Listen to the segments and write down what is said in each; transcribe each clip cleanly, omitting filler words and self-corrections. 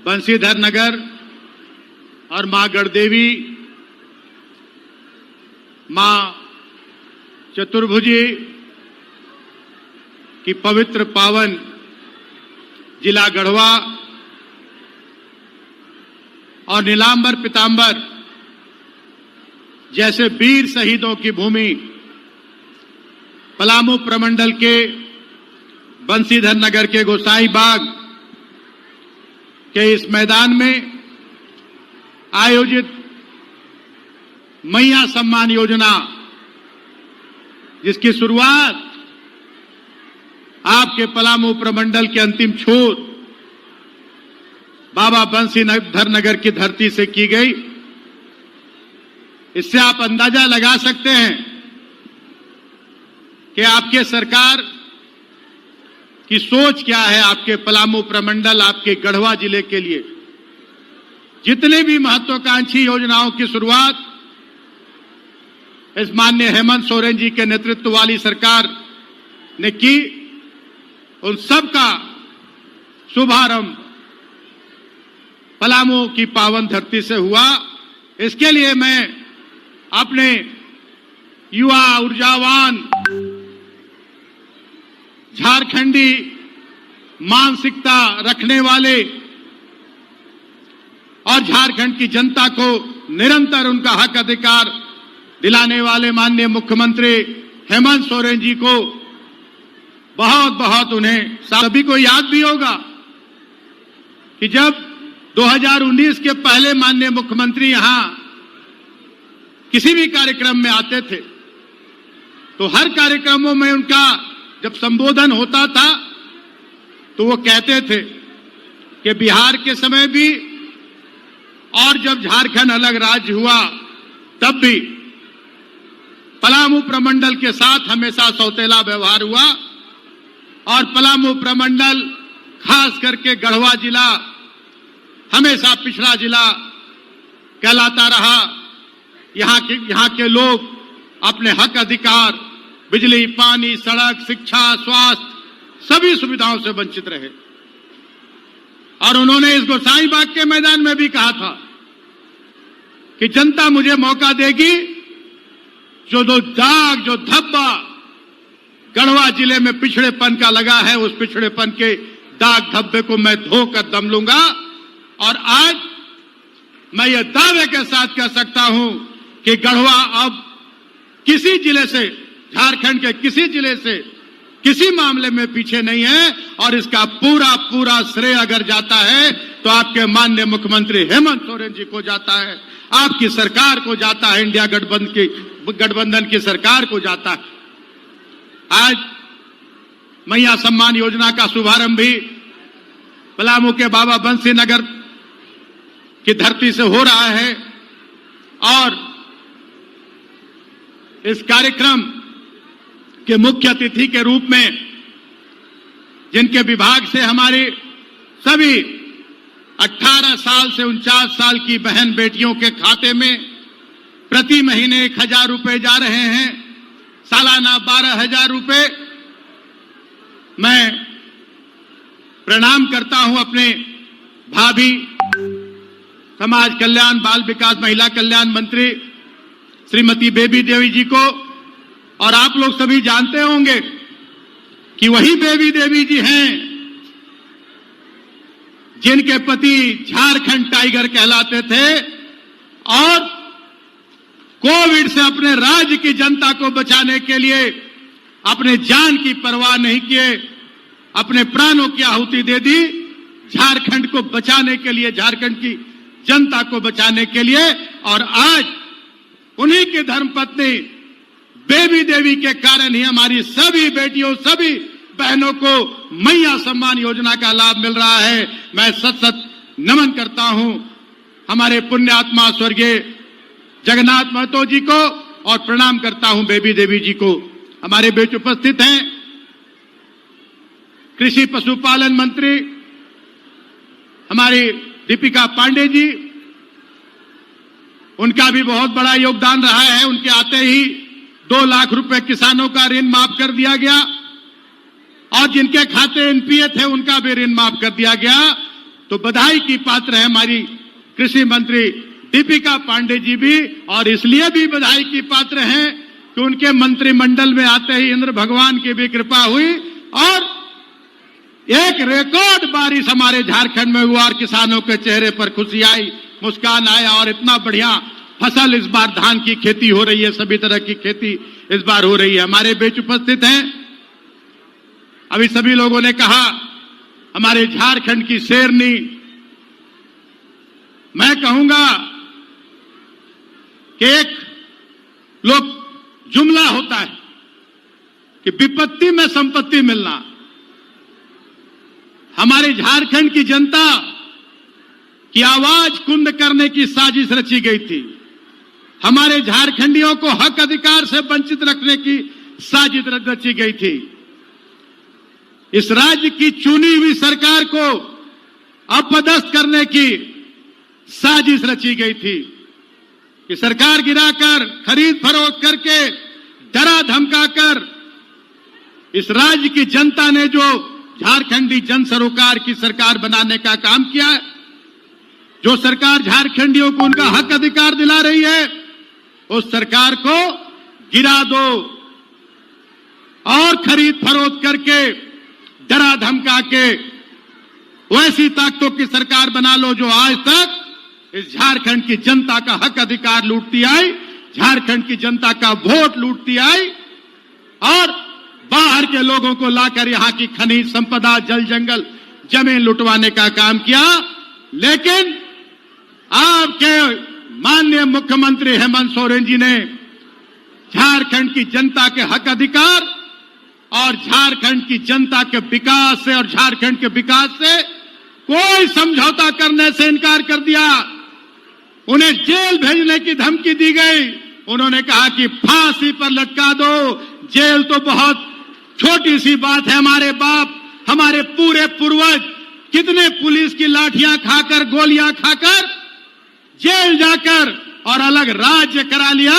बंसीधर नगर और मां गढ़देवी, मां चतुर्भुजी की पवित्र पावन जिला गढ़वा और नीलांबर पीतांबर जैसे वीर शहीदों की भूमि पलामू प्रमंडल के बंसीधर नगर के गोसाई बाग के इस मैदान में आयोजित मैया सम्मान योजना, जिसकी शुरुआत आपके पलामू प्रमंडल के अंतिम छोर बाबा बंसीधर नगर की धरती से की गई। इससे आप अंदाजा लगा सकते हैं कि आपके सरकार की सोच क्या है। आपके पलामू प्रमंडल, आपके गढ़वा जिले के लिए जितने भी महत्वाकांक्षी योजनाओं की शुरुआत इस माननीय हेमंत सोरेन जी के नेतृत्व वाली सरकार ने की, उन सब का शुभारंभ पलामू की पावन धरती से हुआ। इसके लिए मैं अपने युवा ऊर्जावान झारखंडी मानसिकता रखने वाले और झारखंड की जनता को निरंतर उनका हक अधिकार दिलाने वाले माननीय मुख्यमंत्री हेमंत सोरेन जी को बहुत बहुत उन्हें सभी को याद भी होगा कि जब 2019 के पहले माननीय मुख्यमंत्री यहां किसी भी कार्यक्रम में आते थे तो हर कार्यक्रमों में उनका जब संबोधन होता था तो वो कहते थे कि बिहार के समय भी और जब झारखंड अलग राज्य हुआ तब भी पलामू प्रमंडल के साथ हमेशा सौतेला व्यवहार हुआ और पलामू प्रमंडल, खास करके गढ़वा जिला, हमेशा पिछड़ा जिला कहलाता रहा। यहाँ के लोग अपने हक अधिकार, बिजली, पानी, सड़क, शिक्षा, स्वास्थ्य सभी सुविधाओं से वंचित रहे। और उन्होंने इस गोसाई बाग के मैदान में भी कहा था कि जनता मुझे मौका देगी, जो दाग, जो धब्बा गढ़वा जिले में पिछड़ेपन का लगा है, उस पिछड़ेपन के दाग धब्बे को मैं धोकर दम लूंगा। और आज मैं ये दावे के साथ कह सकता हूं कि गढ़वा अब किसी जिले से, झारखंड के किसी जिले से किसी मामले में पीछे नहीं है। और इसका पूरा पूरा श्रेय अगर जाता है तो आपके माननीय मुख्यमंत्री हेमंत सोरेन जी को जाता है, आपकी सरकार को जाता है, इंडिया गठबंधन की सरकार को जाता है। आज मैया सम्मान योजना का शुभारंभ भी पलामू के बाबा बंसी नगर की धरती से हो रहा है। और इस कार्यक्रम के मुख्य अतिथि के रूप में जिनके विभाग से हमारे सभी 18 साल से 49 साल की बहन बेटियों के खाते में प्रति महीने 1,000 रुपए जा रहे हैं, सालाना 12,000 रुपए। मैं प्रणाम करता हूं अपने भाभी समाज कल्याण, बाल विकास, महिला कल्याण मंत्री श्रीमती बेबी देवी जी को। और आप लोग सभी जानते होंगे कि वही बेबी देवी जी हैं जिनके पति झारखंड टाइगर कहलाते थे और कोविड से अपने राज्य की जनता को बचाने के लिए अपने जान की परवाह नहीं किए, अपने प्राणों की आहुति दे दी झारखंड को बचाने के लिए, झारखंड की जनता को बचाने के लिए। और आज उन्हीं की धर्मपत्नी बेबी देवी के कारण ही हमारी सभी बेटियों, सभी बहनों को मैया सम्मान योजना का लाभ मिल रहा है। मैं सत नमन करता हूं हमारे पुण्यात्मा स्वर्गीय जगन्नाथ महतो जी को और प्रणाम करता हूं बेबी देवी जी को। हमारे बीच उपस्थित हैं कृषि पशुपालन मंत्री हमारी दीपिका पांडे जी, उनका भी बहुत बड़ा योगदान रहा है। उनके आते ही 2 लाख रुपए किसानों का ऋण माफ कर दिया गया। और जिनके खाते एनपीए थे उनका भी ऋण माफ कर दिया गया। तो बधाई की पात्र है हमारी कृषि मंत्री दीपिका पांडे जी भी, और इसलिए भी बधाई की पात्र हैं कि उनके मंत्रिमंडल में आते ही इंद्र भगवान की भी कृपा हुई और एक रिकॉर्ड बारिश हमारे झारखंड में हुआ और किसानों के चेहरे पर खुशी आई, मुस्कान आया और इतना बढ़िया फसल इस बार धान की खेती हो रही है, सभी तरह की खेती इस बार हो रही है। हमारे बीच उपस्थित हैं, अभी सभी लोगों ने कहा हमारे झारखंड की शेरनी, मैं कहूंगा कि एक लोग जुमला होता है कि विपत्ति में संपत्ति मिलना। हमारे झारखंड की जनता की आवाज कुंद करने की साजिश रची गई थी। हमारे झारखंडियों को हक अधिकार से वंचित रखने की साजिश रची गई थी। इस राज्य की चुनी हुई सरकार को अपदस्थ करने की साजिश रची गई थी कि सरकार गिराकर, खरीद फरोख्त करके, डरा धमकाकर इस राज्य की जनता ने जो झारखंडी जन सरोकार की सरकार बनाने का काम किया है, जो सरकार झारखंडियों को उनका हक अधिकार दिला रही है, उस सरकार को गिरा दो और खरीद फरोख्त करके, डरा धमका के वैसी ताकतों की सरकार बना लो जो आज तक इस झारखंड की जनता का हक अधिकार लूटती आई, झारखंड की जनता का वोट लूटती आई और बाहर के लोगों को लाकर यहां की खनिज संपदा, जल जंगल, जमीन लुटवाने का काम किया। लेकिन आपके माननीय मुख्यमंत्री हेमंत सोरेन जी ने झारखंड की जनता के हक अधिकार और झारखंड की जनता के विकास से और झारखंड के विकास से कोई समझौता करने से इनकार कर दिया। उन्हें जेल भेजने की धमकी दी गई। उन्होंने कहा कि फांसी पर लटका दो, जेल तो बहुत छोटी सी बात है। हमारे बाप, हमारे पूरे पूर्वज कितने पुलिस की लाठियां खाकर, गोलियां खाकर जेल जाकर और अलग राज्य करा लिया।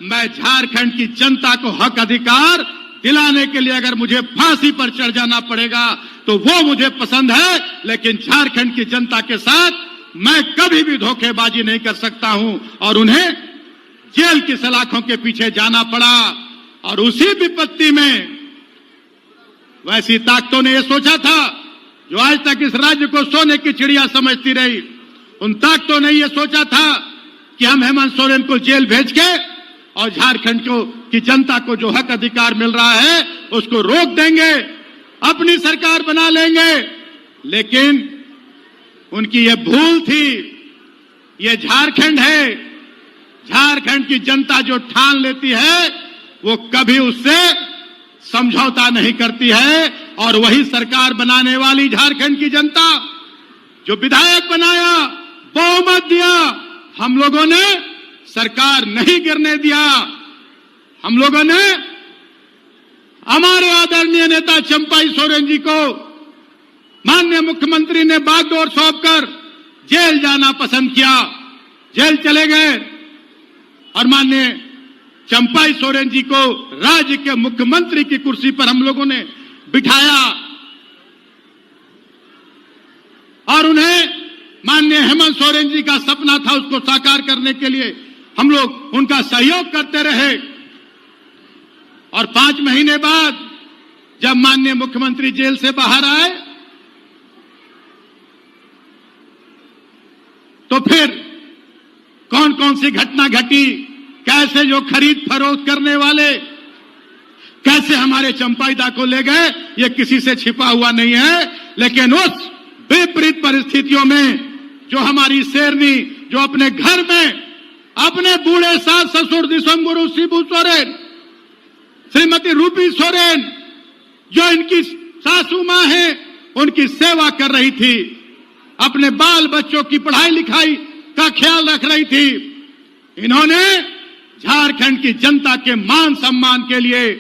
मैं झारखंड की जनता को हक अधिकार दिलाने के लिए अगर मुझे फांसी पर चढ़ जाना पड़ेगा तो वो मुझे पसंद है, लेकिन झारखंड की जनता के साथ मैं कभी भी धोखेबाजी नहीं कर सकता हूं। और उन्हें जेल की सलाखों के पीछे जाना पड़ा। और उसी विपत्ति में वैसी ताकतों ने यह सोचा था जो आज तक इस राज्य को सोने की चिड़िया समझती रही, उन ताकतों ने यह सोचा था कि हम हेमंत सोरेन को जेल भेज के और झारखंड की जनता को जो हक अधिकार मिल रहा है उसको रोक देंगे, अपनी सरकार बना लेंगे। लेकिन उनकी यह भूल थी। यह झारखंड है। झारखंड की जनता जो ठान लेती है वो कभी उससे समझौता नहीं करती है। और वही सरकार बनाने वाली झारखंड की जनता जो विधायक बनाया, बहुमत दिया, हम लोगों ने सरकार नहीं गिरने दिया। हम लोगों ने हमारे आदरणीय नेता चंपाई सोरेन जी को माननीय मुख्यमंत्री ने बागडोर सौंपकर जेल जाना पसंद किया। जेल चले गए और माननीय चंपाई सोरेन जी को राज्य के मुख्यमंत्री की कुर्सी पर हम लोगों ने बिठाया और उन्हें माननीय हेमंत सोरेन जी का सपना था, उसको साकार करने के लिए हम लोग उनका सहयोग करते रहे। और 5 महीने बाद जब माननीय मुख्यमंत्री जेल से बाहर आए तो फिर कौन कौन सी घटना घटी, कैसे जो खरीद फरोख्त करने वाले कैसे हमारे चंपाईदा को ले गए, ये किसी से छिपा हुआ नहीं है। लेकिन उस विपरीत परिस्थितियों में जो हमारी शेरनी, जो अपने घर में अपने बूढ़े सास ससुर दिसंगुरु शिबू सोरेन, श्रीमती रूपी सोरेन, जो इनकी सासू मां है, उनकी सेवा कर रही थी, अपने बाल बच्चों की पढ़ाई लिखाई का ख्याल रख रही थी। इन्होंने झारखंड की जनता के मान सम्मान के लिए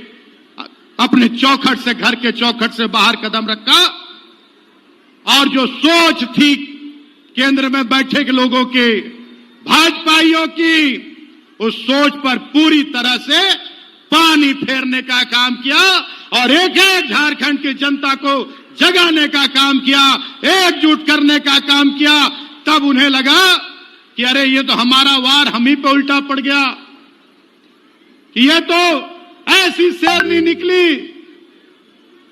अपने चौखट से, घर के चौखट से बाहर कदम रखा। और जो सोच थी केंद्र में बैठे के लोगों के, भाजपाइयों की, उस सोच पर पूरी तरह से पानी फेरने का काम किया और एक एक झारखंड की जनता को जगाने का काम किया, एकजुट करने का काम किया, तब उन्हें लगा कि अरे ये तो हमारा वार हम ही पे उल्टा पड़ गया, कि ये तो ऐसी शेरनी निकली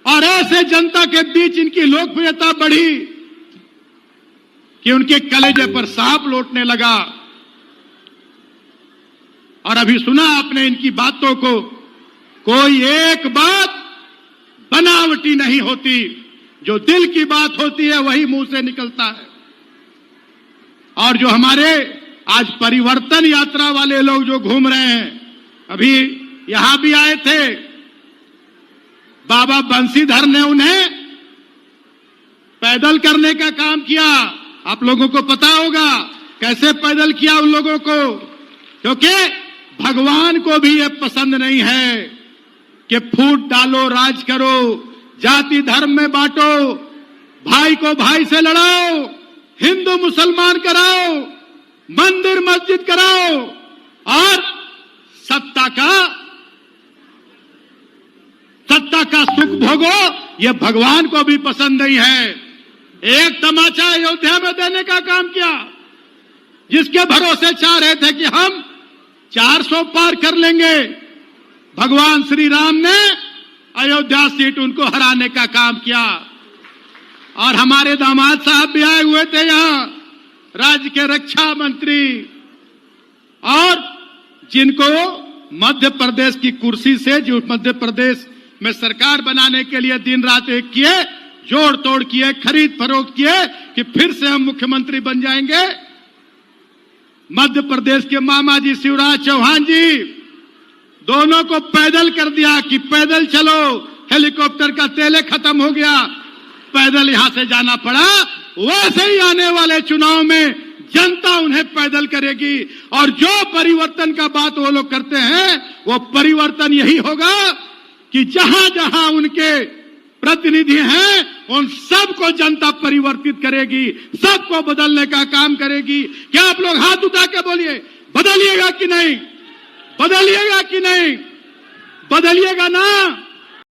और ऐसे जनता के बीच इनकी लोकप्रियता बढ़ी कि उनके कलेजे पर सांप लौटने लगा। और अभी सुना आपने इनकी बातों को, कोई एक बात बनावटी नहीं होती, जो दिल की बात होती है वही मुंह से निकलता है। और जो हमारे आज परिवर्तन यात्रा वाले लोग जो घूम रहे हैं, अभी यहां भी आए थे, बाबा बंशीधर ने उन्हें पैदल करने का काम किया। आप लोगों को पता होगा कैसे पैदल किया उन लोगों को, क्योंकि भगवान को भी यह पसंद नहीं है कि फूट डालो, राज करो, जाति धर्म में बांटो, भाई को भाई से लड़ाओ, हिंदू मुसलमान कराओ, मंदिर मस्जिद कराओ और सत्ता का सुख भोगो, यह भगवान को भी पसंद नहीं है। एक तमाचा अयोध्या में देने का काम किया, जिसके भरोसे चाह रहे थे कि हम 400 पार कर लेंगे। भगवान श्री राम ने अयोध्या सीट उनको हराने का काम किया। और हमारे दामाद साहब भी आए हुए थे यहां, राज्य के रक्षा मंत्री, और जिनको मध्य प्रदेश की कुर्सी से, जो मध्य प्रदेश में सरकार बनाने के लिए दिन रात एक किए, जोड़ तोड़ किए, खरीद फरोख्त किए कि फिर से हम मुख्यमंत्री बन जाएंगे। मध्य प्रदेश के मामा जी शिवराज चौहान जी, दोनों को पैदल कर दिया कि पैदल चलो, हेलीकॉप्टर का तेल खत्म हो गया, पैदल यहां से जाना पड़ा। वैसे ही आने वाले चुनाव में जनता उन्हें पैदल करेगी, और जो परिवर्तन का बात वो लोग करते हैं, वो परिवर्तन यही होगा कि जहां जहां उनके प्रतिनिधि हैं, उन सबको जनता परिवर्तित करेगी, सबको बदलने का काम करेगी। क्या आप लोग हाथ उठा के बोलिए, बदलिएगा कि नहीं? बदलिएगा कि नहीं? बदलिएगा ना?